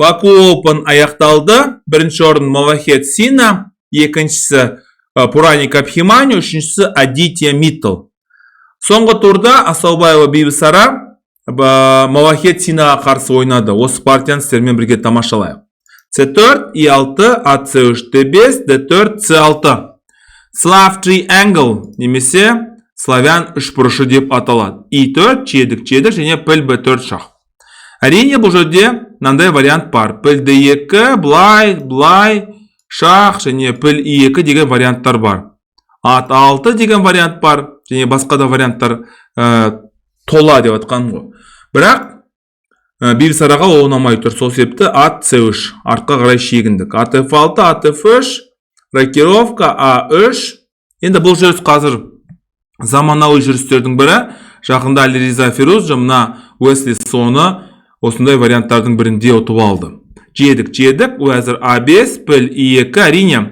Baku Open аяқталды. Бірінші орын Малахет Сина, екіншісі Пураник Абхимани, үшіншісі Адития Миттл. Соңғы турда Асаубаева Бибісара Малахет Синаға қарсы ойнады. Осы партияны сіздермен бірге тамашалайық. C4, E6, AC3, D5, D4, C6. Slav Triangle немесе славян үшбұрышы деп аталады. E4, G4 және піл B4 шах. Әрине бұл жерде мынандай вариант бар. Піл D2, былай, шах және піл E2 деген варианттар бар. Ат 6 деген вариант бар және басқа да варианттар тола деп атқан ғой. Бірақ Бибісараға ол ұнамай тұр. Сол себепті ат C3 артқа қарай шегіндік. Ат F6, ат F3, рокировка A3. Енді бұл жүріс қазір заманауи жүрістердің бірі. Жақында Алириза Фирузжы мына Уэсли Соны осындай варианттардың бірінде ұтып алды. Жедік, уәзір A5, піл E2. Әрине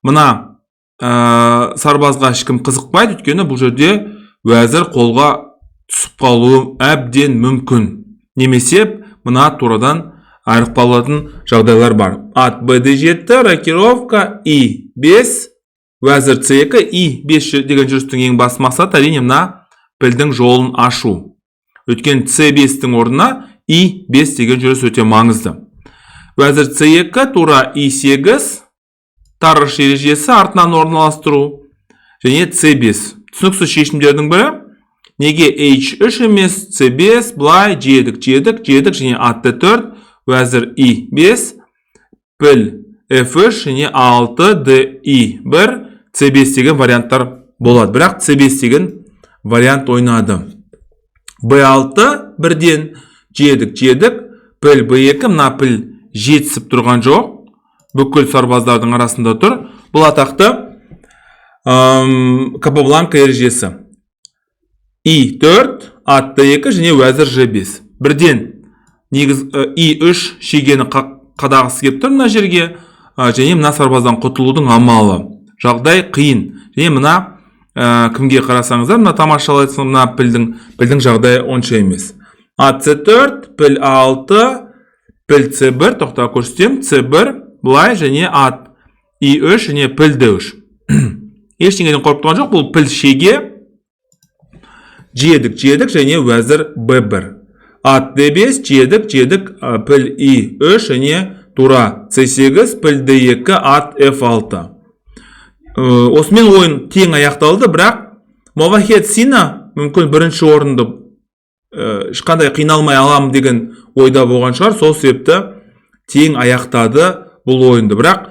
мына сарбазға ешкім қызықпайды, өйткені бұл жерде уәзір қолға түсіп қалуы әбден мүмкін. Немесе мына турадан айрықпалатын жағдайлар бар. Ат BD7, рокировка E5, уәзір C2, E5 деген жүрістің ең бас мақсаты әрине мына пілдің жолын ашу. Өткен C5-тің орнына E5 деген жүріс өте маңызды. Уәзір C2, тура E8, тарыш ережесі артынан орналастыру және C5. Түсініксіз шешімдердің бірі. Неге H3 емес, C5, былай, жедік және ат D4, уәзір E5, піл F3 және A6, D1, C5 деген варианттар болады. Бірақ C5 деген вариант ойнады. B6 бірден, жедік, піл B2, мына піл жетісіп тұрған жоқ. Бүкіл сарбаздардың арасында тұр. Бұл атақты Капабланка ережесі. E4, ат D2 және уәзір G5. Бірден негіз E3 шегені қадағысы кеп тұр мына жерге және мына сарбаздан құтылудың амалы. Жағдай қиын. Және мына кімге қарасаңыздар, мына тамашалайсың, мына пілдің жағдайы онша емес. Ат C4, піл A6, піл C1, тоқта көрсетем, C1, былай және ат E3 және піл D3. Ештеңеден қорқып тұрған жоқ, бұл піл шеге. Жедік және уәзір B1. Ат D5, жедік, піл E3 және тура C8, піл D2, ат F6. Осымен ойын тең аяқталды, бірақ Малахет Сина мүмкін бірінші орынды ешқандай қиналмай аламын деген ойда болған шығар. Сол себепті тең аяқтады бұл ойынды. Бірақ